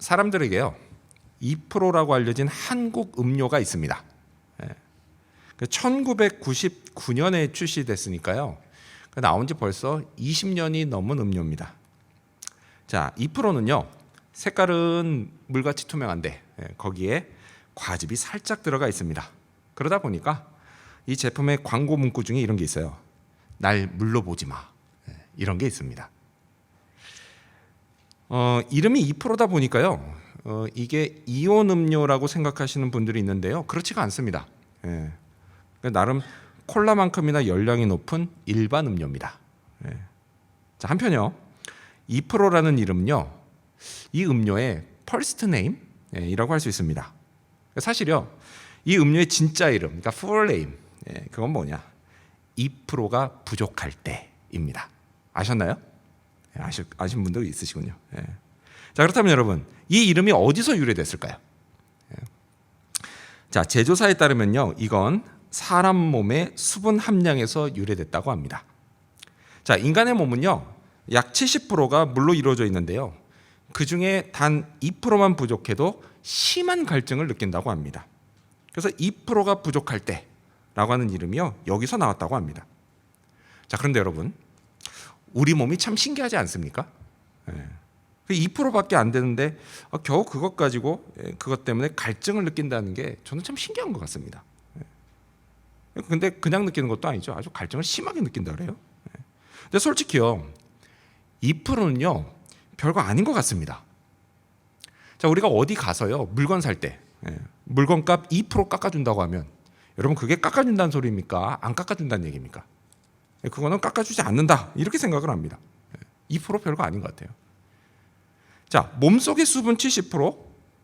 사람들에게요 2%라고 알려진 한국 음료가 있습니다. 1999년에 출시됐으니까요. 나온 지 벌써 20년이 넘은 음료입니다. 자, 2%는요 색깔은 물같이 투명한데 거기에 과즙이 살짝 들어가 있습니다. 그러다 보니까 이 제품의 광고 문구 중에 이런 게 있어요. 날 물로 보지 마. 이런 게 있습니다. 이름이 2%다 보니까요. 이게 이온 음료라고 생각하시는 분들이 있는데요. 그렇지가 않습니다. 나름 콜라만큼이나 열량이 높은 일반 음료입니다. 자, 한편요. 2%라는 이름은요. 이 음료의 퍼스트 네임이라고 할 수 있습니다. 사실요. 이 음료의 진짜 이름, 그러니까 풀 네임, 그건 뭐냐? 2%가 부족할 때입니다. 아셨나요? 아신 분도 있으시군요. 자, 그렇다면 여러분, 이 이름이 어디서 유래됐을까요? 자, 제조사에 따르면요, 이건 사람 몸의 수분 함량에서 유래됐다고 합니다. 자, 인간의 몸은요, 약 70%가 물로 이루어져 있는데요, 그 중에 단 2%만 부족해도 심한 갈증을 느낀다고 합니다. 그래서 2%가 부족할 때라고 하는 이름이요, 여기서 나왔다고 합니다. 자, 그런데 여러분, 우리 몸이 참 신기하지 않습니까? 2%밖에 안 되는데 겨우 그것 가지고 그것 때문에 갈증을 느낀다는 게 저는 참 신기한 것 같습니다. 근데 그냥 느끼는 것도 아니죠. 아주 갈증을 심하게 느낀다 그래요. 근데 솔직히요, 2%는요 별거 아닌 것 같습니다. 자, 우리가 어디 가서요 물건 살 때 물건값 2% 깎아준다고 하면 여러분 그게 깎아준다는 소리입니까? 안 깎아준다는 얘기입니까? 그거는 깎아주지 않는다 이렇게 생각을 합니다. 2% 별거 아닌 것 같아요. 자, 몸속의 수분 70%,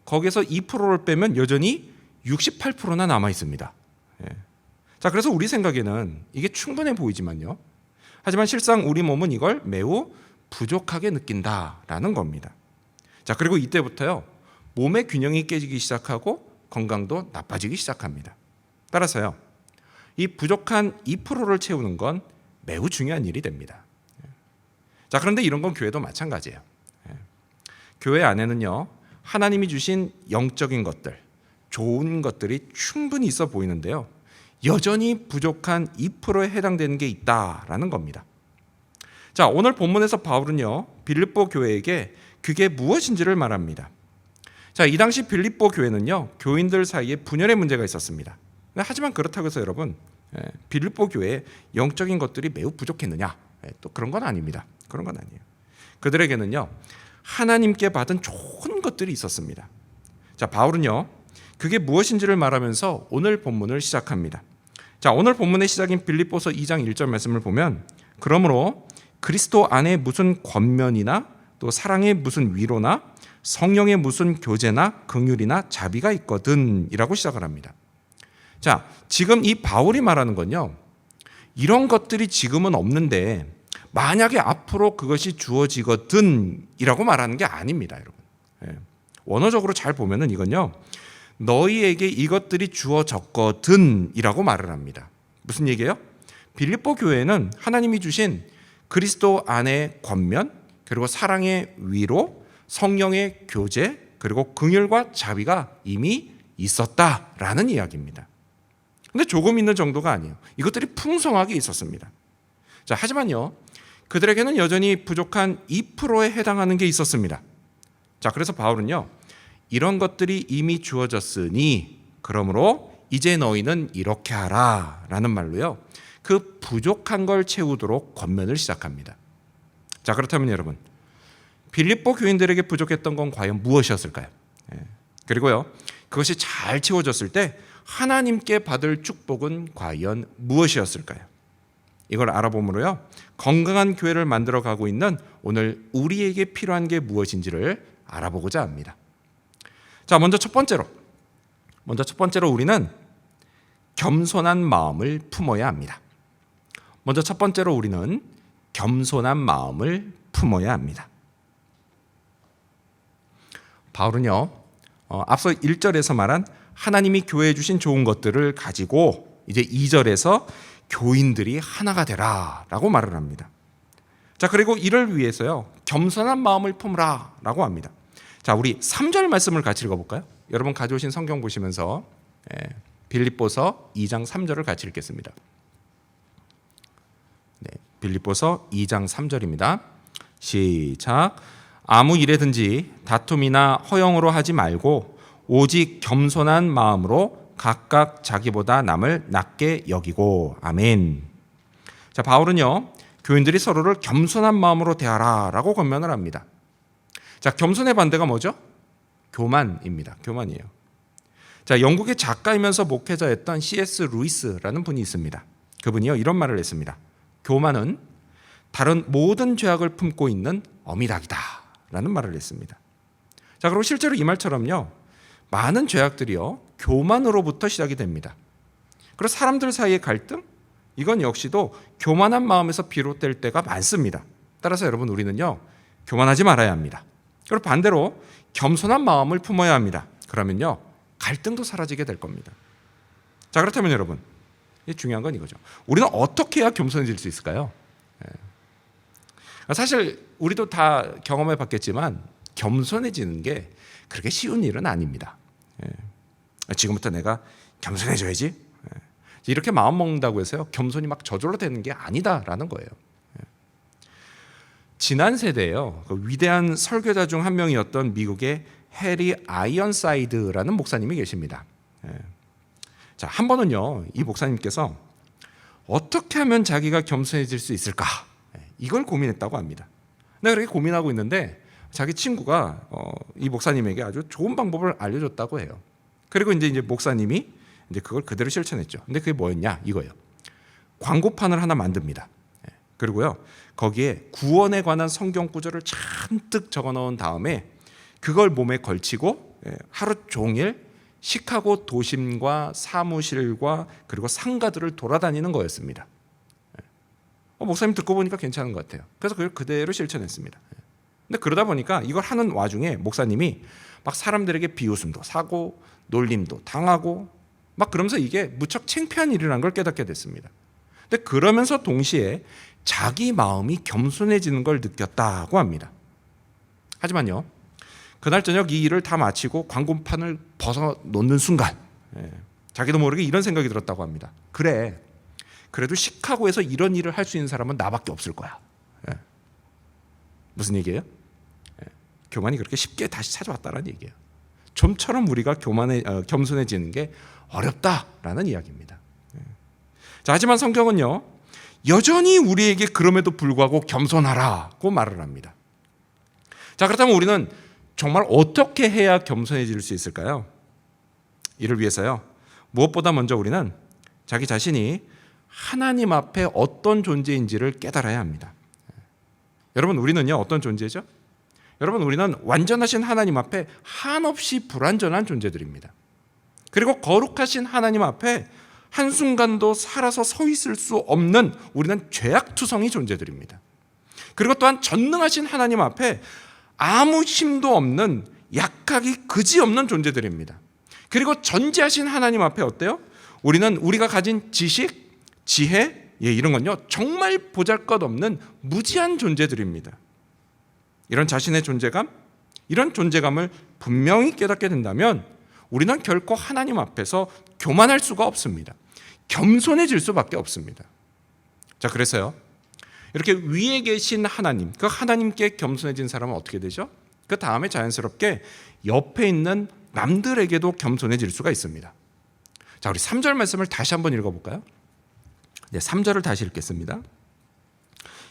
거기에서 2%를 빼면 여전히 68%나 남아 있습니다. 자, 그래서 우리 생각에는 이게 충분해 보이지만요. 하지만 실상 우리 몸은 이걸 매우 부족하게 느낀다라는 겁니다. 자, 그리고 이때부터요. 몸의 균형이 깨지기 시작하고 건강도 나빠지기 시작합니다. 따라서요. 이 부족한 2%를 채우는 건 매우 중요한 일이 됩니다. 자, 그런데 이런 건 교회도 마찬가지예요. 교회 안에는요, 하나님이 주신 영적인 것들, 좋은 것들이 충분히 있어 보이는데요, 여전히 부족한 2%에 해당되는 게 있다라는 겁니다. 자, 오늘 본문에서 바울은요, 빌립보 교회에게 그게 무엇인지를 말합니다. 자, 이 당시 빌립보 교회는요, 교인들 사이에 분열의 문제가 있었습니다. 하지만 그렇다고 해서 여러분, 빌립보 교회에 영적인 것들이 매우 부족했느냐? 또 그런 건 아닙니다. 그런 건 아니에요. 그들에게는요, 하나님께 받은 좋은 것들이 있었습니다. 자, 바울은요, 그게 무엇인지를 말하면서 오늘 본문을 시작합니다. 자, 오늘 본문의 시작인 빌립보서 2장 1절 말씀을 보면, 그러므로 그리스도 안에 무슨 권면이나 또 사랑의 무슨 위로나 성령의 무슨 교제나 긍휼이나 자비가 있거든 이라고 시작을 합니다. 자, 지금 이 바울이 말하는 건요, 이런 것들이 지금은 없는데 만약에 앞으로 그것이 주어지거든 이라고 말하는 게 아닙니다, 여러분. 원어적으로 잘 보면은 이건요, 너희에게 이것들이 주어졌거든 이라고 말을 합니다. 무슨 얘기예요? 빌립보 교회는 하나님이 주신 그리스도 안의 권면, 그리고 사랑의 위로, 성령의 교제, 그리고 긍휼과 자비가 이미 있었다라는 이야기입니다. 근데 조금 있는 정도가 아니에요. 이것들이 풍성하게 있었습니다. 자, 하지만요, 그들에게는 여전히 부족한 2%에 해당하는 게 있었습니다. 자, 그래서 바울은요, 이런 것들이 이미 주어졌으니 그러므로 이제 너희는 이렇게 하라 라는 말로요, 그 부족한 걸 채우도록 권면을 시작합니다. 자, 그렇다면 여러분, 빌립보 교인들에게 부족했던 건 과연 무엇이었을까요? 그리고요, 그것이 잘 채워졌을 때 하나님께 받을 축복은 과연 무엇이었을까요? 이걸 알아봄으로요, 건강한 교회를 만들어 가고 있는 오늘 우리에게 필요한 게 무엇인지를 알아보고자 합니다. 자, 먼저 첫 번째로 우리는 겸손한 마음을 품어야 합니다. 우리는 겸손한 마음을 품어야 합니다. 바울은요, 앞서 1절에서 말한 하나님이 교회에 주신 좋은 것들을 가지고 이제 2절에서 교인들이 하나가 되라 라고 말을 합니다. 자, 그리고 이를 위해서요, 겸손한 마음을 품으라 라고 합니다. 자, 우리 3절 말씀을 같이 읽어볼까요? 여러분 가져오신 성경 보시면서 빌립보서 2장 3절을 같이 읽겠습니다. 네, 빌립보서 2장 3절입니다. 시작. 아무 일에든지 다툼이나 허영으로 하지 말고 오직 겸손한 마음으로 각각 자기보다 남을 낮게 여기고. 아멘. 자, 바울은요, 교인들이 서로를 겸손한 마음으로 대하라라고 권면을 합니다. 자, 겸손의 반대가 뭐죠? 교만입니다. 교만이에요. 자, 영국의 작가이면서 목회자였던 C.S. 루이스라는 분이 있습니다. 그분이요, 이런 말을 했습니다. 교만은 다른 모든 죄악을 품고 있는 어미닭이다 라는 말을 했습니다. 자, 그리고 실제로 이 말처럼요, 많은 죄악들이요, 교만으로부터 시작이 됩니다. 그리고 사람들 사이의 갈등, 이건 역시도 교만한 마음에서 비롯될 때가 많습니다. 따라서 여러분, 우리는요, 교만하지 말아야 합니다. 그리고 반대로 겸손한 마음을 품어야 합니다. 그러면요, 갈등도 사라지게 될 겁니다. 자, 그렇다면 여러분, 중요한 건 이거죠. 우리는 어떻게 해야 겸손해질 수 있을까요? 사실 우리도 다 경험해 봤겠지만 겸손해지는 게 그렇게 쉬운 일은 아닙니다. 지금부터 내가 겸손해져야지, 이렇게 마음 먹는다고 해서요, 겸손이 막 저절로 되는 게 아니다라는 거예요. 지난 세대에요, 그 위대한 설교자 중 한 명이었던 미국의 해리 아이언사이드라는 목사님이 계십니다. 자, 한 번은요, 이 목사님께서 어떻게 하면 자기가 겸손해질 수 있을까, 이걸 고민했다고 합니다. 근데 그렇게 고민하고 있는데 자기 친구가 이 목사님에게 아주 좋은 방법을 알려줬다고 해요. 그리고 이제 목사님이 이제 그걸 그대로 실천했죠. 근데 그게 뭐였냐, 이거예요. 광고판을 하나 만듭니다. 그리고요, 거기에 구원에 관한 성경 구절을 잔뜩 적어 넣은 다음에 그걸 몸에 걸치고 하루 종일 시카고 도심과 사무실과 그리고 상가들을 돌아다니는 거였습니다. 목사님 듣고 보니까 괜찮은 것 같아요. 그래서 그걸 그대로 실천했습니다. 근데 그러다 보니까 이걸 하는 와중에 목사님이 막 사람들에게 비웃음도 사고 놀림도 당하고 막 그러면서 이게 무척 창피한 일이라는 걸 깨닫게 됐습니다. 근데 그러면서 동시에 자기 마음이 겸손해지는 걸 느꼈다고 합니다. 하지만요, 그날 저녁 이 일을 다 마치고 광고판을 벗어놓는 순간 자기도 모르게 이런 생각이 들었다고 합니다. 그래, 그래도 시카고에서 이런 일을 할 수 있는 사람은 나밖에 없을 거야. 무슨 얘기예요? 교만이 그렇게 쉽게 다시 찾아왔다는 얘기예요. 좀처럼 우리가 겸손해지는 게 어렵다라는 이야기입니다. 자, 하지만 성경은요, 여전히 우리에게 그럼에도 불구하고 겸손하라고 말을 합니다. 자, 그렇다면 우리는 정말 어떻게 해야 겸손해질 수 있을까요? 이를 위해서요, 무엇보다 먼저 우리는 자기 자신이 하나님 앞에 어떤 존재인지를 깨달아야 합니다. 여러분, 우리는요, 어떤 존재죠? 여러분, 우리는 완전하신 하나님 앞에 한없이 불완전한 존재들입니다. 그리고 거룩하신 하나님 앞에 한순간도 살아서 서 있을 수 없는 우리는 죄악투성이 존재들입니다. 그리고 또한 전능하신 하나님 앞에 아무 힘도 없는 약하기 그지없는 존재들입니다. 그리고 전지하신 하나님 앞에 어때요? 우리는 우리가 가진 지식, 지혜, 이런 건요, 정말 보잘것없는 무지한 존재들입니다. 이런 자신의 존재감, 이런 존재감을 분명히 깨닫게 된다면 우리는 결코 하나님 앞에서 교만할 수가 없습니다. 겸손해질 수밖에 없습니다. 자, 그래서요, 이렇게 위에 계신 하나님, 그 하나님께 겸손해진 사람은 어떻게 되죠? 그 다음에 자연스럽게 옆에 있는 남들에게도 겸손해질 수가 있습니다. 자, 우리 3절 말씀을 다시 한번 읽어볼까요? 네, 3절을 다시 읽겠습니다.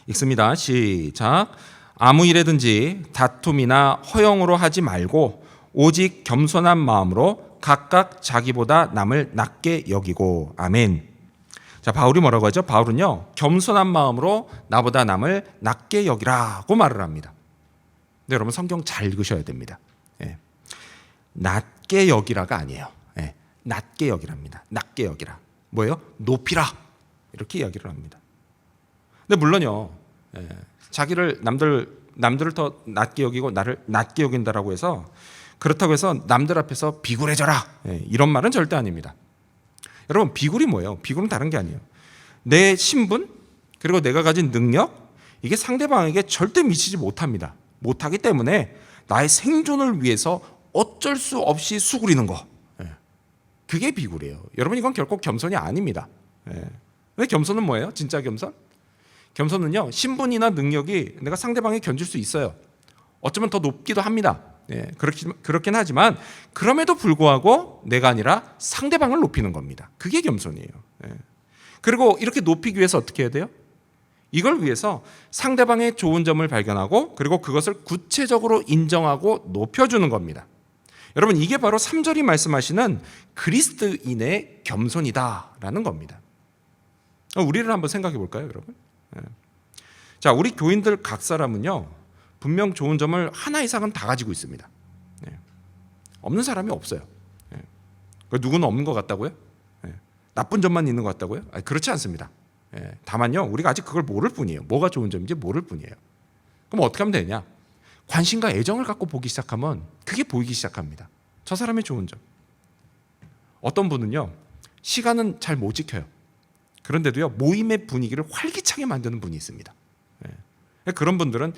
읽습니다. 시작. 아무 일에든지 다툼이나 허영으로 하지 말고 오직 겸손한 마음으로 각각 자기보다 남을 낮게 여기고. 아멘. 자, 바울이 뭐라고 하죠? 바울은요, 겸손한 마음으로 나보다 남을 낮게 여기라고 말을 합니다. 근데 여러분, 성경 잘 읽으셔야 됩니다. 낮게 여기라가 아니에요. 낮게 여기랍니다. 낮게 여기라. 뭐예요? 높이라. 이렇게 이야기를 합니다. 근데 물론요, 자기를 남들을 더 낮게 여기고 나를 낮게 여긴다라고 해서, 그렇다고 해서 남들 앞에서 비굴해져라, 이런 말은 절대 아닙니다. 여러분, 비굴이 뭐예요? 비굴은 다른 게 아니에요. 내 신분, 그리고 내가 가진 능력, 이게 상대방에게 절대 미치지 못합니다. 못하기 때문에 나의 생존을 위해서 어쩔 수 없이 수그리는 거. 그게 비굴이에요. 여러분, 이건 결코 겸손이 아닙니다. 근데 겸손은 뭐예요? 진짜 겸손? 겸손은요, 신분이나 능력이 내가 상대방에 견줄 수 있어요. 어쩌면 더 높기도 합니다. 그렇긴 하지만 그럼에도 불구하고 내가 아니라 상대방을 높이는 겁니다. 그게 겸손이에요. 그리고 이렇게 높이기 위해서 어떻게 해야 돼요? 이걸 위해서 상대방의 좋은 점을 발견하고 그리고 그것을 구체적으로 인정하고 높여주는 겁니다. 여러분, 이게 바로 3절이 말씀하시는 그리스도인의 겸손이다라는 겁니다. 우리를 한번 생각해 볼까요, 여러분? 자, 우리 교인들 각 사람은요, 분명 좋은 점을 하나 이상은 다 가지고 있습니다. 없는 사람이 없어요. 누구는 없는 것 같다고요? 나쁜 점만 있는 것 같다고요? 그렇지 않습니다. 다만요, 우리가 아직 그걸 모를 뿐이에요. 뭐가 좋은 점인지 모를 뿐이에요. 그럼 어떻게 하면 되냐? 관심과 애정을 갖고 보기 시작하면 그게 보이기 시작합니다. 저 사람의 좋은 점. 어떤 분은요, 시간은 잘 못 지켜요. 그런데도요, 모임의 분위기를 활기차게 만드는 분이 있습니다. 그런 분들은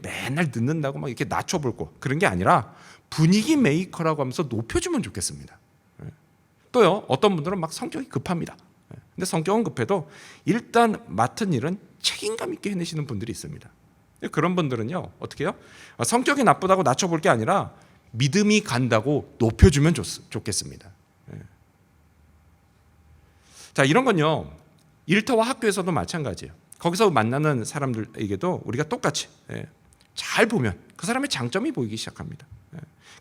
맨날 늦는다고 막 이렇게 낮춰볼 거 그런 게 아니라 분위기 메이커라고 하면서 높여주면 좋겠습니다. 또요, 어떤 분들은 막 성격이 급합니다. 근데 성격은 급해도 일단 맡은 일은 책임감 있게 해내시는 분들이 있습니다. 그런 분들은요, 어떻게 해요? 성격이 나쁘다고 낮춰볼 게 아니라 믿음이 간다고 높여주면 좋겠습니다. 자, 이런 건요, 일터와 학교에서도 마찬가지예요. 거기서 만나는 사람들에게도 우리가 똑같이 잘 보면 그 사람의 장점이 보이기 시작합니다.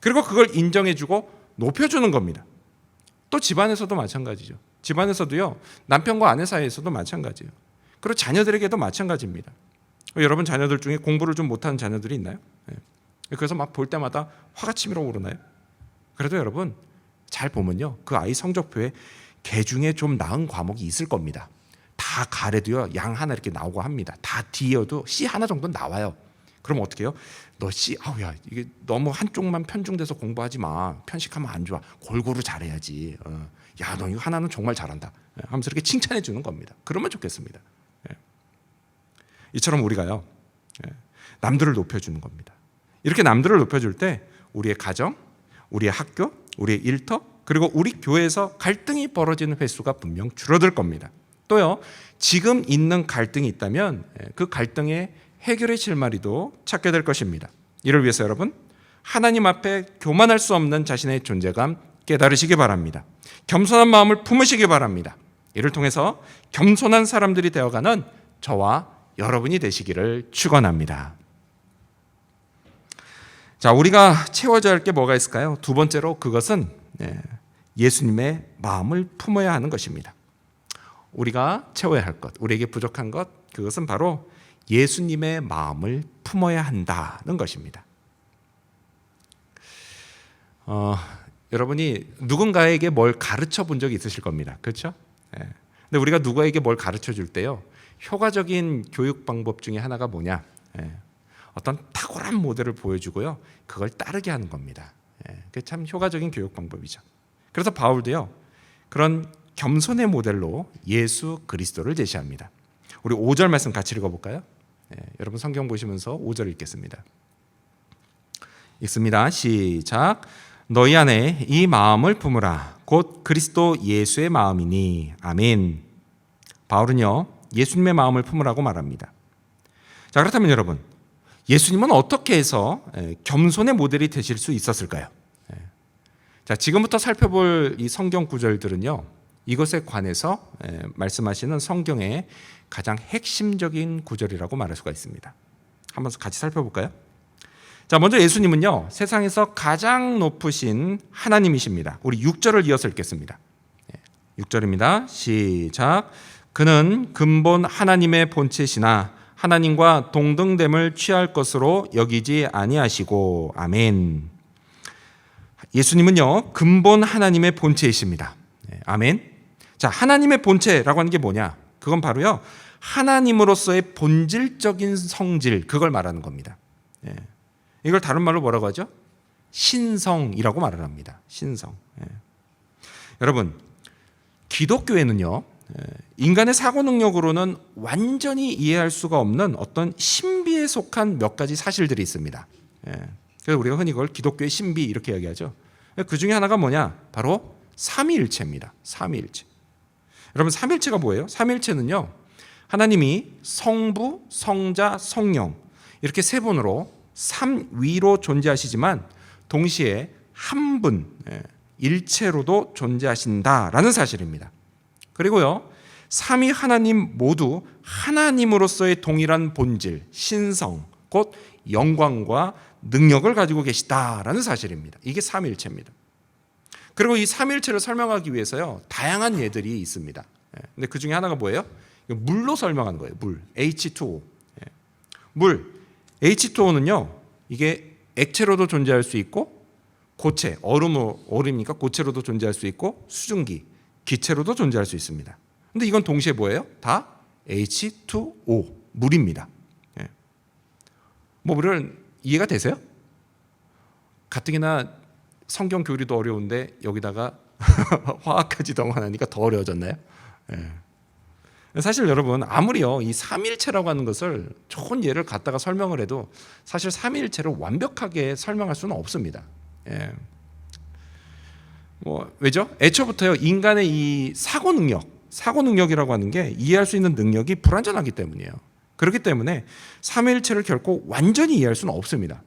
그리고 그걸 인정해주고 높여주는 겁니다. 또 집안에서도 마찬가지죠. 집안에서도요, 남편과 아내 사이에서도 마찬가지예요. 그리고 자녀들에게도 마찬가지입니다. 여러분 자녀들 중에 공부를 좀 못하는 자녀들이 있나요? 그래서 막 볼 때마다 화가 치밀어 오르나요? 그래도 여러분 잘 보면요, 그 아이 성적표에 개 중에 좀 나은 과목이 있을 겁니다. 다 가래도요, 양 하나 이렇게 나오고 합니다. 다 D여도 C 하나 정도 나와요. 그럼 어떻게 해요? 너 C, 아우야, 이게 너무 한쪽만 편중돼서 공부하지 마. 편식하면 안 좋아. 골고루 잘해야지. 야, 너 이거 하나는 정말 잘한다. 하면서 이렇게 칭찬해 주는 겁니다. 그러면 좋겠습니다. 이처럼 우리가요, 남들을 높여주는 겁니다. 이렇게 남들을 높여줄 때 우리의 가정, 우리의 학교, 우리의 일터, 그리고 우리 교회에서 갈등이 벌어지는 횟수가 분명 줄어들 겁니다. 또요, 지금 있는 갈등이 있다면 그 갈등의 해결의 실마리도 찾게 될 것입니다. 이를 위해서 여러분, 하나님 앞에 교만할 수 없는 자신의 존재감 깨달으시기 바랍니다. 겸손한 마음을 품으시기 바랍니다. 이를 통해서 겸손한 사람들이 되어가는 저와 여러분이 되시기를 축원합니다. 자, 우리가 채워져야 할 게 뭐가 있을까요? 두 번째로 그것은 예수님의 마음을 품어야 하는 것입니다. 우리가 채워야 할 것, 우리에게 부족한 것, 그것은 바로 예수님의 마음을 품어야 한다는 것입니다. 여러분이 누군가에게 뭘 가르쳐 본 적이 있으실 겁니다. 그렇죠? 근데 우리가 누구에게 뭘 가르쳐 줄 때요, 효과적인 교육 방법 중에 하나가 뭐냐? 어떤 탁월한 모델을 보여주고요, 그걸 따르게 하는 겁니다. 그게 참 효과적인 교육 방법이죠. 그래서 바울도요, 그런 겸손의 모델로 예수 그리스도를 제시합니다. 우리 5절 말씀 같이 읽어볼까요? 여러분 성경 보시면서 5절 읽겠습니다. 읽습니다. 시작. 너희 안에 이 마음을 품으라. 곧 그리스도 예수의 마음이니. 아멘. 바울은요, 예수님의 마음을 품으라고 말합니다. 자, 그렇다면 여러분, 예수님은 어떻게 해서 겸손의 모델이 되실 수 있었을까요? 자, 지금부터 살펴볼 이 성경 구절들은요, 이것에 관해서 말씀하시는 성경의 가장 핵심적인 구절이라고 말할 수가 있습니다. 한번 같이 살펴볼까요? 자, 먼저 예수님은요, 세상에서 가장 높으신 하나님이십니다. 우리 6절을 이어서 읽겠습니다. 6절입니다. 시작. 그는 근본 하나님의 본체시나 하나님과 동등됨을 취할 것으로 여기지 아니하시고. 아멘. 예수님은요, 근본 하나님의 본체이십니다. 아멘. 자, 하나님의 본체라고 하는 게 뭐냐? 그건 바로요, 하나님으로서의 본질적인 성질, 그걸 말하는 겁니다. 이걸 다른 말로 뭐라고 하죠? 신성이라고 말을 합니다. 신성. 여러분, 기독교에는요, 인간의 사고 능력으로는 완전히 이해할 수가 없는 어떤 신비에 속한 몇 가지 사실들이 있습니다. 그래서 우리가 흔히 그걸 기독교의 신비 이렇게 이야기하죠. 그 중에 하나가 뭐냐? 바로 삼위일체입니다. 삼위일체. 여러분 삼위일체가 뭐예요? 삼위일체는요, 하나님이 성부, 성자, 성령 이렇게 세 분으로 삼위로 존재하시지만 동시에 한 분, 일체로도 존재하신다라는 사실입니다. 그리고요, 삼위 하나님 모두 하나님으로서의 동일한 본질, 신성, 곧 영광과 능력을 가지고 계시다라는 사실입니다. 이게 삼위일체입니다. 그리고 이 삼위일체를 설명하기 위해서요, 다양한 예들이 있습니다. 근데 그 중에 하나가 뭐예요? 물로 설명하는 거예요. 물, H2O. 물, H2O는요, 이게 액체로도 존재할 수 있고 고체, 얼음이니까 고체로도 존재할 수 있고 수증기, 기체로도 존재할 수 있습니다. 근데 이건 동시에 뭐예요? 다 H2O, 물입니다. 뭐 물은 이해가 되세요? 가뜩이나 성경 교리도 어려운데 여기다가 화학까지 동원하니까 더 어려워졌나요? 사실 여러분 아무리요 이 삼일체라고 하는 것을 좋은 예를 갖다가 설명을 해도 사실 삼일체를 완벽하게 설명할 수는 없습니다. 뭐 왜죠? 애초부터요 인간의 이 사고 능력이라고 하는 게 이해할 수 있는 능력이 불완전하기 때문이에요. 그렇기 때문에 삼일체를 결코 완전히 이해할 수는 없습니다.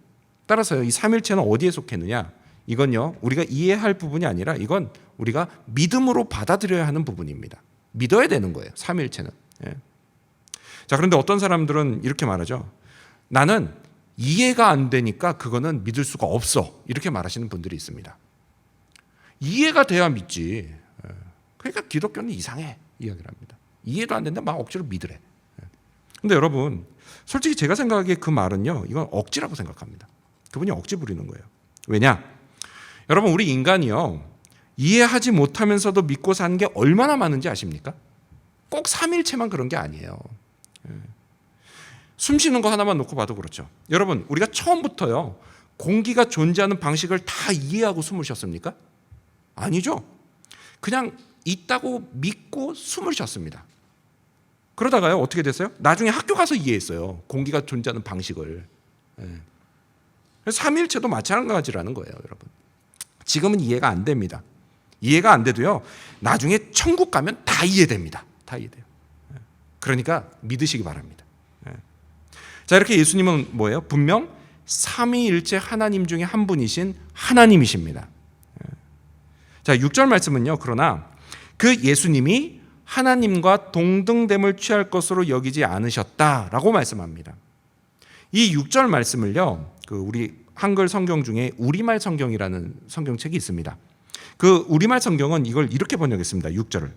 따라서요 이 삼일체는 어디에 속했느냐? 이건요 우리가 이해할 부분이 아니라 이건 우리가 믿음으로 받아들여야 하는 부분입니다. 믿어야 되는 거예요. 삼일체는. 자, 그런데 어떤 사람들은 이렇게 말하죠. 나는 이해가 안 되니까 그거는 믿을 수가 없어. 이렇게 말하시는 분들이 있습니다. 이해가 돼야 믿지. 그러니까 기독교는 이상해. 이야기를 합니다. 이해도 안 된다. 막 억지로 믿으래. 근데 여러분, 솔직히 제가 생각하기에 그 말은요, 이건 억지라고 생각합니다. 그분이 억지 부리는 거예요. 왜냐? 여러분, 우리 인간이요, 이해하지 못하면서도 믿고 사는 게 얼마나 많은지 아십니까? 꼭 삼일체만 그런 게 아니에요. 숨 쉬는 거 하나만 놓고 봐도 그렇죠. 여러분, 우리가 처음부터요, 공기가 존재하는 방식을 다 이해하고 숨을 쉬었습니까? 아니죠. 그냥 있다고 믿고 숨을 쉬었습니다. 그러다가요, 어떻게 됐어요? 나중에 학교 가서 이해했어요. 공기가 존재하는 방식을. 삼일체도 마찬가지라는 거예요, 여러분. 지금은 이해가 안 됩니다. 이해가 안 돼도요, 나중에 천국 가면 다 이해됩니다. 다 이해돼요. 그러니까 믿으시기 바랍니다. 자, 이렇게 예수님은 뭐예요? 분명 삼위일체 하나님 중에 한 분이신 하나님이십니다. 자, 6절 말씀은요, 그러나 그 예수님이 하나님과 동등됨을 취할 것으로 여기지 않으셨다라고 말씀합니다. 이 6절 말씀을요, 우리 한글 성경 중에 우리말 성경이라는 성경책이 있습니다. 그 우리말 성경은 이걸 이렇게 번역했습니다. 6절을.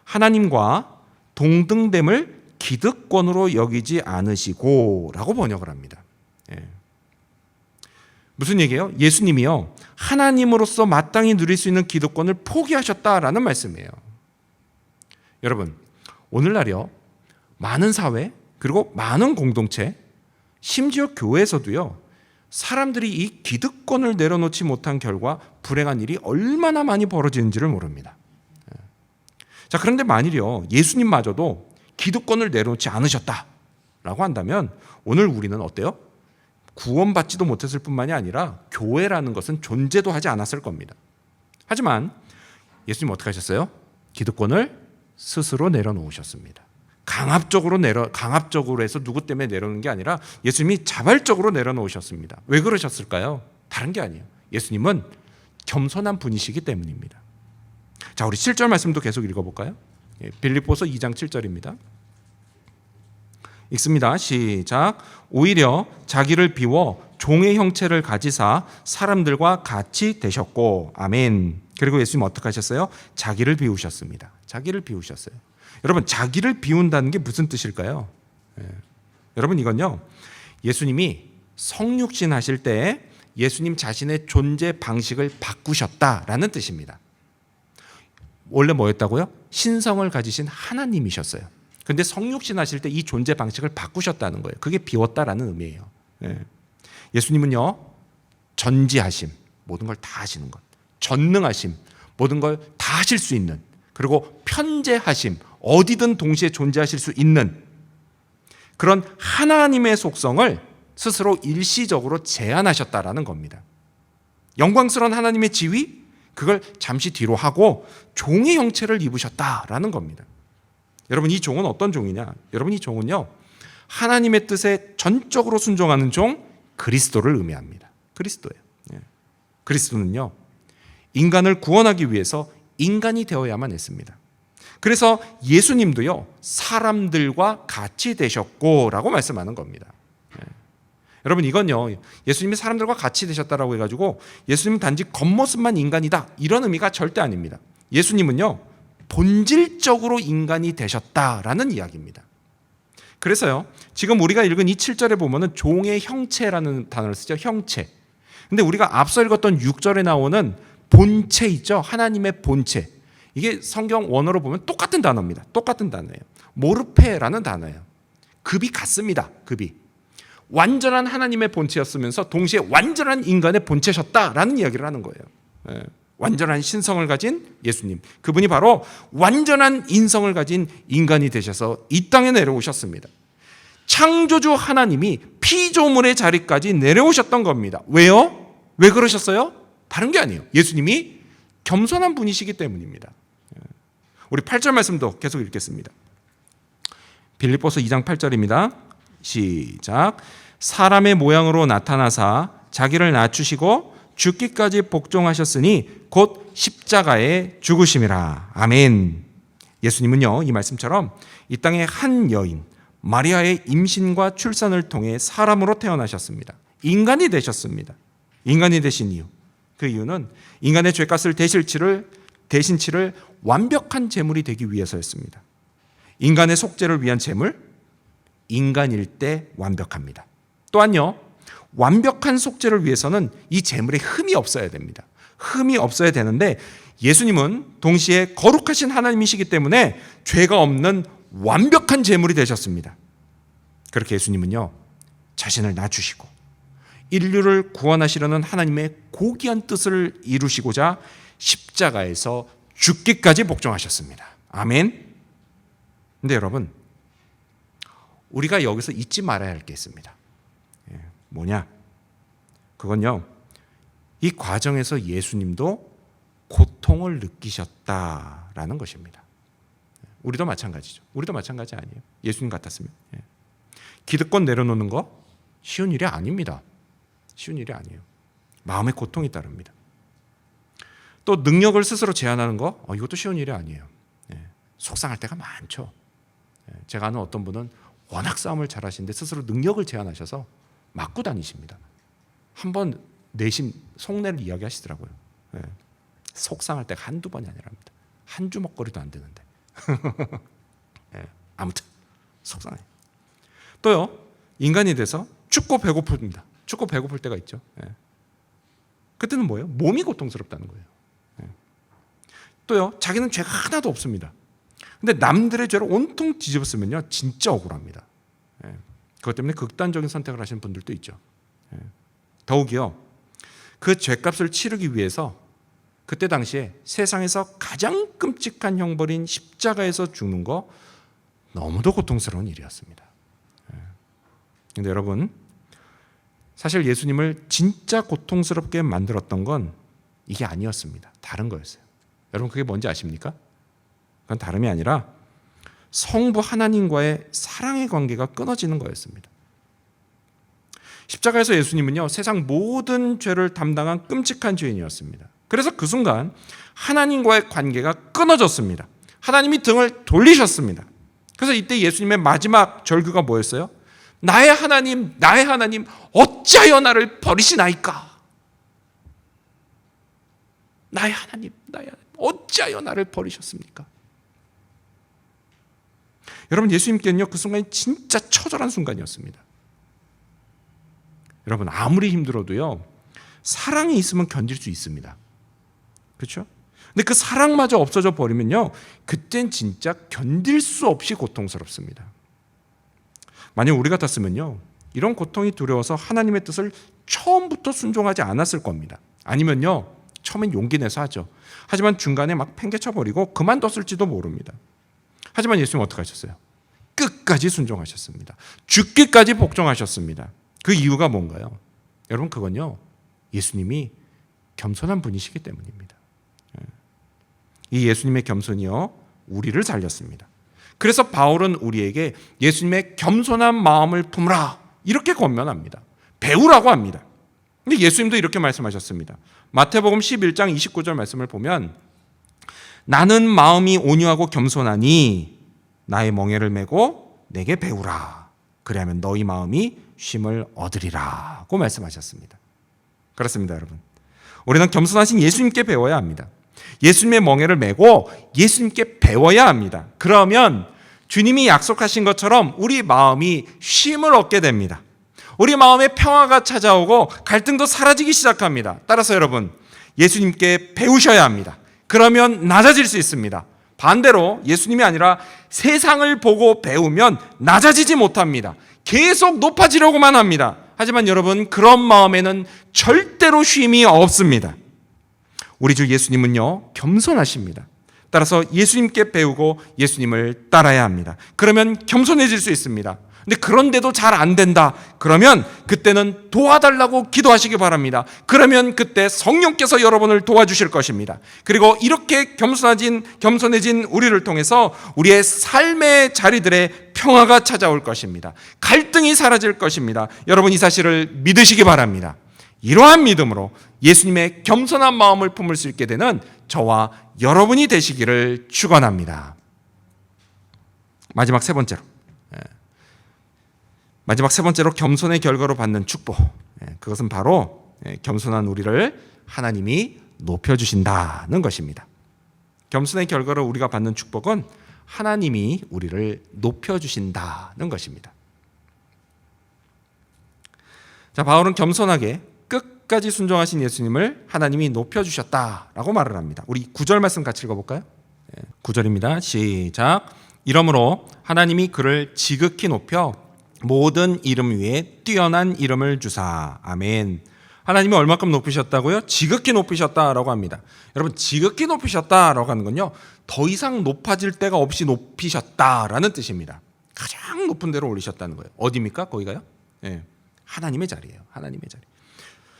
하나님과 동등됨을 기득권으로 여기지 않으시고 라고 번역을 합니다. 무슨 얘기예요? 예수님이요, 하나님으로서 마땅히 누릴 수 있는 기득권을 포기하셨다라는 말씀이에요. 여러분, 오늘날요, 많은 사회, 그리고 많은 공동체, 심지어 교회에서도요, 사람들이 이 기득권을 내려놓지 못한 결과 불행한 일이 얼마나 많이 벌어지는지를 모릅니다. 자, 그런데 만일요, 예수님마저도 기득권을 내려놓지 않으셨다라고 한다면 오늘 우리는 어때요? 구원받지도 못했을 뿐만이 아니라 교회라는 것은 존재도 하지 않았을 겁니다. 하지만 예수님 어떻게 하셨어요? 기득권을 스스로 내려놓으셨습니다. 강압적으로 해서 누구 때문에 내려놓는 게 아니라 예수님이 자발적으로 내려놓으셨습니다. 왜 그러셨을까요? 다른 게 아니에요. 예수님은 겸손한 분이시기 때문입니다. 자, 우리 7절 말씀도 계속 읽어볼까요? 빌립보서 2장 7절입니다. 읽습니다. 시작. 오히려 자기를 비워 종의 형체를 가지사 사람들과 같이 되셨고, 아멘. 그리고 예수님 어떻게 하셨어요? 자기를 비우셨습니다. 자기를 비우셨어요. 여러분, 자기를 비운다는 게 무슨 뜻일까요? 여러분, 이건요, 예수님이 성육신 하실 때 예수님 자신의 존재 방식을 바꾸셨다라는 뜻입니다. 원래 뭐였다고요? 신성을 가지신 하나님이셨어요. 그런데 성육신 하실 때 이 존재 방식을 바꾸셨다는 거예요. 그게 비웠다라는 의미예요. 예수님은요, 전지하심, 모든 걸 다 하시는 것, 전능하심, 모든 걸 다 하실 수 있는, 그리고 편재하심, 어디든 동시에 존재하실 수 있는 그런 하나님의 속성을 스스로 일시적으로 제한하셨다라는 겁니다. 영광스러운 하나님의 지위, 그걸 잠시 뒤로 하고 종의 형체를 입으셨다라는 겁니다. 여러분, 이 종은 어떤 종이냐? 여러분, 이 종은요, 하나님의 뜻에 전적으로 순종하는 종, 그리스도를 의미합니다. 그리스도예요. 그리스도는요, 인간을 구원하기 위해서 인간이 되어야만 했습니다. 그래서 예수님도요, 사람들과 같이 되셨고 라고 말씀하는 겁니다. 여러분, 이건요, 예수님이 사람들과 같이 되셨다라고 해가지고 예수님은 단지 겉모습만 인간이다, 이런 의미가 절대 아닙니다. 예수님은요, 본질적으로 인간이 되셨다라는 이야기입니다. 그래서요, 지금 우리가 읽은 이 7절에 보면은 종의 형체라는 단어를 쓰죠. 형체. 근데 우리가 앞서 읽었던 6절에 나오는 본체 있죠. 하나님의 본체. 이게 성경 원어로 보면 똑같은 단어입니다. 똑같은 단어예요. 모르페라는 단어예요. 급이 같습니다. 급이. 완전한 하나님의 본체였으면서 동시에 완전한 인간의 본체셨다라는 이야기를 하는 거예요. 완전한 신성을 가진 예수님, 그분이 바로 완전한 인성을 가진 인간이 되셔서 이 땅에 내려오셨습니다. 창조주 하나님이 피조물의 자리까지 내려오셨던 겁니다. 왜요? 왜 그러셨어요? 다른 게 아니에요. 예수님이 겸손한 분이시기 때문입니다. 우리 8절 말씀도 계속 읽겠습니다. 빌립보서 2장 8절입니다. 시작. 사람의 모양으로 나타나사 자기를 낮추시고 죽기까지 복종하셨으니 곧 십자가에 죽으심이라. 아멘. 예수님은요, 이 말씀처럼 이 땅의 한 여인 마리아의 임신과 출산을 통해 사람으로 태어나셨습니다. 인간이 되셨습니다. 인간이 되신 이유, 그 이유는 인간의 죄값을 대신 치를 완벽한 제물이 되기 위해서였습니다. 인간의 속죄를 위한 제물, 인간일 때 완벽합니다. 또한요, 완벽한 속죄를 위해서는 이 제물에 흠이 없어야 됩니다. 흠이 없어야 되는데 예수님은 동시에 거룩하신 하나님이시기 때문에 죄가 없는 완벽한 제물이 되셨습니다. 그렇게 예수님은요, 자신을 낮추시고 인류를 구원하시려는 하나님의 고귀한 뜻을 이루시고자 십자가에서 죽기까지 복종하셨습니다. 아멘. 근데 여러분, 우리가 여기서 잊지 말아야 할 게 있습니다. 뭐냐? 그건요, 이 과정에서 예수님도 고통을 느끼셨다라는 것입니다. 우리도 마찬가지죠. 우리도 마찬가지 아니에요? 예수님 같았으면. 기득권 내려놓는 거 쉬운 일이 아닙니다. 쉬운 일이 아니에요. 마음의 고통이 따릅니다. 또 능력을 스스로 제한하는 거, 이것도 쉬운 일이 아니에요. 속상할 때가 많죠. 제가 아는 어떤 분은 워낙 싸움을 잘하시는데 스스로 능력을 제한하셔서 맞고 다니십니다. 한번 내심 속내를 이야기하시더라고요. 속상할 때가 한두 번이 아니랍니다. 한 주먹거리도 안 되는데. 아무튼 속상해. 또요, 인간이 돼서 춥고 배고픕니다. 춥고 배고플 때가 있죠. 그때는 뭐예요? 몸이 고통스럽다는 거예요. 또요, 자기는 죄가 하나도 없습니다. 근데 남들의 죄를 온통 뒤집었으면요, 진짜 억울합니다. 그것 때문에 극단적인 선택을 하시는 분들도 있죠. 더욱이요, 그 죄값을 치르기 위해서 그때 당시에 세상에서 가장 끔찍한 형벌인 십자가에서 죽는 거 너무도 고통스러운 일이었습니다. 그런데 여러분, 사실 예수님을 진짜 고통스럽게 만들었던 건 이게 아니었습니다. 다른 거였어요. 여러분, 그게 뭔지 아십니까? 그건 다름이 아니라 성부 하나님과의 사랑의 관계가 끊어지는 거였습니다. 십자가에서 예수님은요, 세상 모든 죄를 담당한 끔찍한 죄인이었습니다. 그래서 그 순간 하나님과의 관계가 끊어졌습니다. 하나님이 등을 돌리셨습니다. 그래서 이때 예수님의 마지막 절규가 뭐였어요? 나의 하나님, 나의 하나님, 어찌하여 나를 버리시나이까? 나의 하나님, 나의 하나님, 어찌하여 나를 버리셨습니까? 여러분, 예수님께는요, 그 순간이 진짜 처절한 순간이었습니다. 여러분, 아무리 힘들어도요, 사랑이 있으면 견딜 수 있습니다. 그렇죠? 근데 그 사랑마저 없어져 버리면요, 그땐 진짜 견딜 수 없이 고통스럽습니다. 만약 우리 같았으면요, 이런 고통이 두려워서 하나님의 뜻을 처음부터 순종하지 않았을 겁니다. 아니면요, 처음엔 용기 내서 하죠. 하지만 중간에 막 팽개쳐버리고 그만뒀을지도 모릅니다. 하지만 예수님은 어떻게 하셨어요? 끝까지 순종하셨습니다. 죽기까지 복종하셨습니다. 그 이유가 뭔가요? 여러분, 그건요, 예수님이 겸손한 분이시기 때문입니다. 이 예수님의 겸손이요, 우리를 살렸습니다. 그래서 바울은 우리에게 예수님의 겸손한 마음을 품으라 이렇게 권면합니다. 배우라고 합니다. 근데 예수님도 이렇게 말씀하셨습니다. 마태복음 11장 29절 말씀을 보면 나는 마음이 온유하고 겸손하니 나의 멍에를 메고 내게 배우라. 그리하면 너희 마음이 쉼을 얻으리라고 말씀하셨습니다. 그렇습니다, 여러분. 우리는 겸손하신 예수님께 배워야 합니다. 예수님의 멍에를 메고 예수님께 배워야 합니다. 그러면 주님이 약속하신 것처럼 우리 마음이 쉼을 얻게 됩니다. 우리 마음에 평화가 찾아오고 갈등도 사라지기 시작합니다. 따라서 여러분, 예수님께 배우셔야 합니다. 그러면 낮아질 수 있습니다. 반대로 예수님이 아니라 세상을 보고 배우면 낮아지지 못합니다. 계속 높아지려고만 합니다. 하지만 여러분, 그런 마음에는 절대로 쉼이 없습니다. 우리 주 예수님은요, 겸손하십니다. 따라서 예수님께 배우고 예수님을 따라야 합니다. 그러면 겸손해질 수 있습니다. 근데 그런데도 잘 안 된다. 그러면 그때는 도와달라고 기도하시기 바랍니다. 그러면 그때 성령께서 여러분을 도와주실 것입니다. 그리고 이렇게 겸손해진 우리를 통해서 우리의 삶의 자리들에 평화가 찾아올 것입니다. 갈등이 사라질 것입니다. 여러분, 이 사실을 믿으시기 바랍니다. 이러한 믿음으로 예수님의 겸손한 마음을 품을 수 있게 되는 저와 여러분이 되시기를 축원합니다. 마지막 세 번째로 겸손의 결과로 받는 축복. 그것은 바로 겸손한 우리를 하나님이 높여주신다는 것입니다. 겸손의 결과로 우리가 받는 축복은 하나님이 우리를 높여주신다는 것입니다. 자, 바울은 겸손하게 끝까지 순종하신 예수님을 하나님이 높여주셨다라고 말을 합니다. 우리 9절 말씀 같이 읽어볼까요? 9절입니다. 시작. 이러므로 하나님이 그를 지극히 높여 모든 이름 위에 뛰어난 이름을 주사. 아멘. 하나님이 얼마큼 높이셨다고요? 지극히 높이셨다라고 합니다. 여러분, 지극히 높이셨다라고 하는 건요, 더 이상 높아질 데가 없이 높이셨다라는 뜻입니다. 가장 높은 데로 올리셨다는 거예요. 어디입니까? 거기가요? 하나님의 자리예요. 하나님의 자리.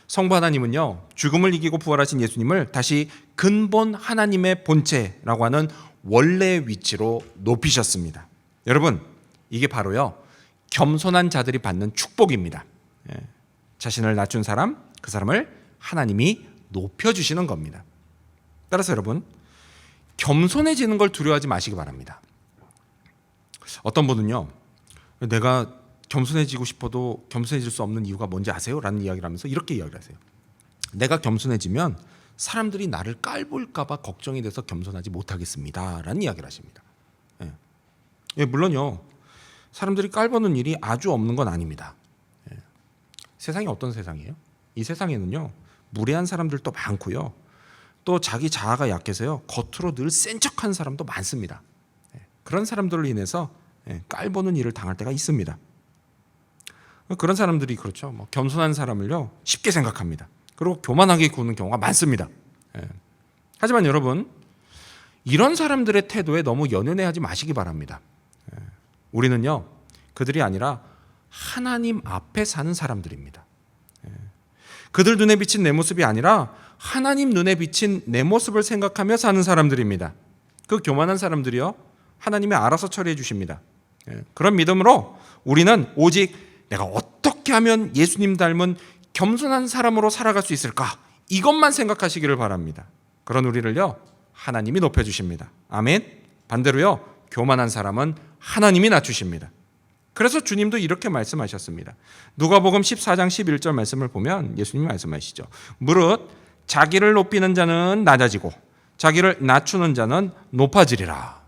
성부 하나님은요, 죽음을 이기고 부활하신 예수님을 다시 근본 하나님의 본체라고 하는 원래 위치로 높이셨습니다. 여러분, 이게 바로요, 겸손한 자들이 받는 축복입니다. 자신을 낮춘 사람, 그 사람을 하나님이 높여주시는 겁니다. 따라서 여러분, 겸손해지는 걸 두려워하지 마시기 바랍니다. 어떤 분은요, 내가 겸손해지고 싶어도 겸손해질 수 없는 이유가 뭔지 아세요? 라는 이야기를 하면서 이렇게 이야기를 하세요. 내가 겸손해지면 사람들이 나를 깔볼까 봐 걱정이 돼서 겸손하지 못하겠습니다. 라는 이야기를 하십니다. 물론요, 사람들이 깔보는 일이 아주 없는 건 아닙니다. 세상이 어떤 세상이에요? 이 세상에는요, 무례한 사람들도 많고요, 또 자기 자아가 약해서요, 겉으로 늘 센 척한 사람도 많습니다. 그런 사람들로 인해서 깔보는 일을 당할 때가 있습니다. 그런 사람들이 그렇죠, 겸손한 사람을요 쉽게 생각합니다. 그리고 교만하게 구는 경우가 많습니다. 하지만 여러분, 이런 사람들의 태도에 너무 연연해하지 마시기 바랍니다. 우리는요, 그들이 아니라 하나님 앞에 사는 사람들입니다. 그들 눈에 비친 내 모습이 아니라 하나님 눈에 비친 내 모습을 생각하며 사는 사람들입니다. 그 교만한 사람들이요, 하나님이 알아서 처리해 주십니다. 그런 믿음으로 우리는 오직 내가 어떻게 하면 예수님 닮은 겸손한 사람으로 살아갈 수 있을까, 이것만 생각하시기를 바랍니다. 그런 우리를요, 하나님이 높여주십니다. 아멘. 반대로요, 교만한 사람은 하나님이 낮추십니다. 그래서 주님도 이렇게 말씀하셨습니다. 누가복음 14장 11절 말씀을 보면 예수님이 말씀하시죠. 무릇 자기를 높이는 자는 낮아지고 자기를 낮추는 자는 높아지리라.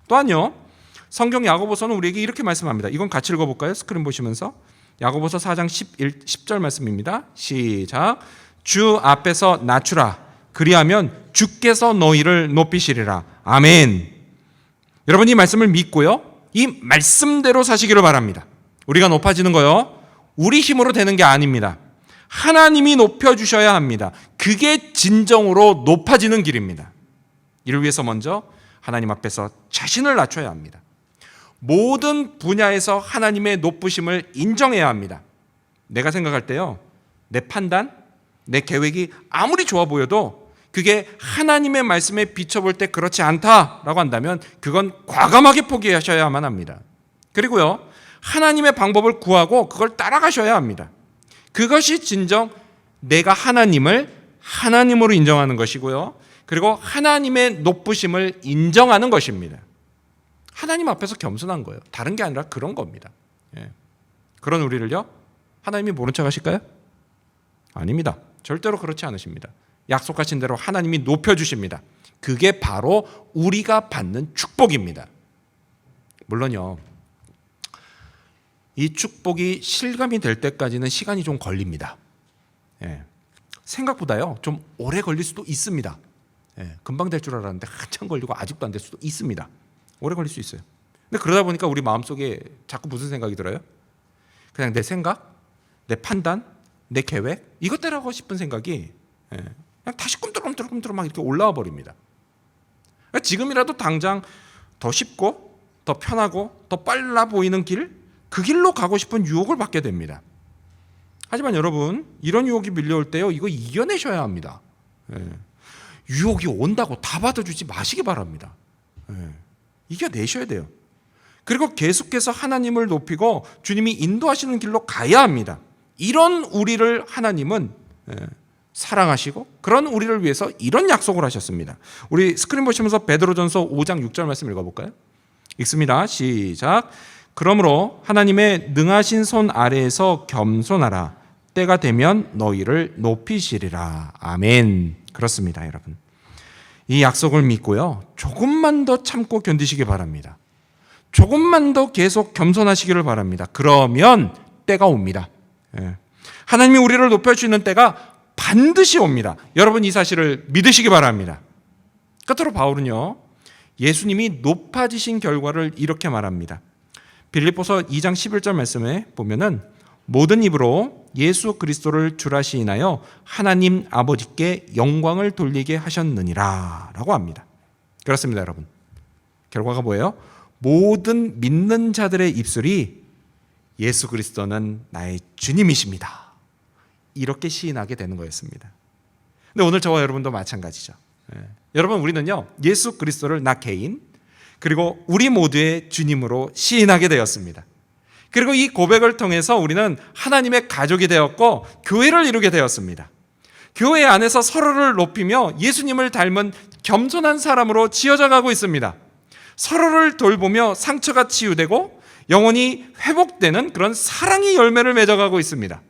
또한요, 성경 야고보서는 우리에게 이렇게 말씀합니다. 이건 같이 읽어볼까요? 스크린 보시면서. 야고보서 4장 10절 말씀입니다. 시작. 주 앞에서 낮추라. 그리하면 주께서 너희를 높이시리라. 아멘. 여러분, 이 말씀을 믿고요, 이 말씀대로 사시기를 바랍니다. 우리가 높아지는 거요, 우리 힘으로 되는 게 아닙니다. 하나님이 높여주셔야 합니다. 그게 진정으로 높아지는 길입니다. 이를 위해서 먼저 하나님 앞에서 자신을 낮춰야 합니다. 모든 분야에서 하나님의 높으심을 인정해야 합니다. 내가 생각할 때요, 내 판단, 내 계획이 아무리 좋아 보여도 그게 하나님의 말씀에 비춰볼 때 그렇지 않다라고 한다면 그건 과감하게 포기하셔야만 합니다. 그리고요, 하나님의 방법을 구하고 그걸 따라가셔야 합니다. 그것이 진정 내가 하나님을 하나님으로 인정하는 것이고요, 그리고 하나님의 높으심을 인정하는 것입니다. 하나님 앞에서 겸손한 거예요. 다른 게 아니라 그런 겁니다. 그런 우리를요, 하나님이 모른 척 하실까요? 아닙니다. 절대로 그렇지 않으십니다. 약속하신 대로 하나님이 높여주십니다. 그게 바로 우리가 받는 축복입니다. 물론요, 이 축복이 실감이 될 때까지는 시간이 좀 걸립니다. 생각보다요, 좀 오래 걸릴 수도 있습니다. 금방 될 줄 알았는데 한참 걸리고 아직도 안 될 수도 있습니다. 오래 걸릴 수 있어요. 근데 그러다 보니까 우리 마음속에 자꾸 무슨 생각이 들어요? 그냥 내 생각, 내 판단, 내 계획, 이것대로 하고 싶은 생각이 그냥 다시 꿈틀꿈틀 막 이렇게 올라와 버립니다. 그러니까 지금이라도 당장 더 쉽고 더 편하고 더 빨라 보이는 길, 그 길로 가고 싶은 유혹을 받게 됩니다. 하지만 여러분, 이런 유혹이 밀려올 때요, 이거 이겨내셔야 합니다. 유혹이 온다고 다 받아주지 마시기 바랍니다. 이겨내셔야 돼요. 그리고 계속해서 하나님을 높이고 주님이 인도하시는 길로 가야 합니다. 이런 우리를 하나님은 사랑하시고 그런 우리를 위해서 이런 약속을 하셨습니다. 우리 스크린 보시면서 베드로전서 5장 6절 말씀 읽어볼까요? 읽습니다. 시작. 그러므로 하나님의 능하신 손 아래에서 겸손하라. 때가 되면 너희를 높이시리라. 아멘. 그렇습니다, 여러분. 이 약속을 믿고요, 조금만 더 참고 견디시기 바랍니다. 조금만 더 계속 겸손하시기를 바랍니다. 그러면 때가 옵니다. 하나님이 우리를 높여주시는 때가 반드시 옵니다. 여러분, 이 사실을 믿으시기 바랍니다. 끝으로 바울은요, 예수님이 높아지신 결과를 이렇게 말합니다. 빌립보서 2장 11절 말씀에 보면은 모든 입으로 예수 그리스도를 주라 시인하여 하나님 아버지께 영광을 돌리게 하셨느니라 라고 합니다. 그렇습니다, 여러분. 결과가 뭐예요? 모든 믿는 자들의 입술이 예수 그리스도는 나의 주님이십니다, 이렇게 시인하게 되는 거였습니다. 근데 오늘 저와 여러분도 마찬가지죠. 여러분, 우리는요, 예수 그리스도를 나 개인 그리고 우리 모두의 주님으로 시인하게 되었습니다. 그리고 이 고백을 통해서 우리는 하나님의 가족이 되었고 교회를 이루게 되었습니다. 교회 안에서 서로를 높이며 예수님을 닮은 겸손한 사람으로 지어져 가고 있습니다. 서로를 돌보며 상처가 치유되고 영혼이 회복되는 그런 사랑의 열매를 맺어가고 있습니다.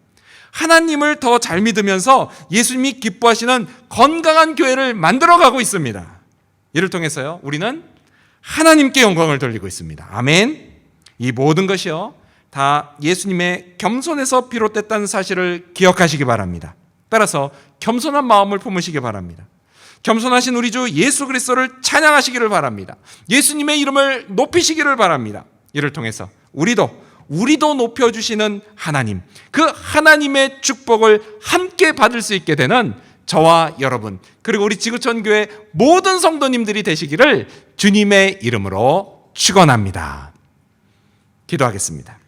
하나님을 더 잘 믿으면서 예수님이 기뻐하시는 건강한 교회를 만들어가고 있습니다. 이를 통해서요, 우리는 하나님께 영광을 돌리고 있습니다. 아멘. 이 모든 것이요, 다 예수님의 겸손에서 비롯됐다는 사실을 기억하시기 바랍니다. 따라서 겸손한 마음을 품으시기 바랍니다. 겸손하신 우리 주 예수 그리스도를 찬양하시기를 바랍니다. 예수님의 이름을 높이시기를 바랍니다. 이를 통해서 우리도 높여주시는 하나님, 그 하나님의 축복을 함께 받을 수 있게 되는 저와 여러분, 그리고 우리 지구촌 교회 모든 성도님들이 되시기를 주님의 이름으로 축원합니다. 기도하겠습니다.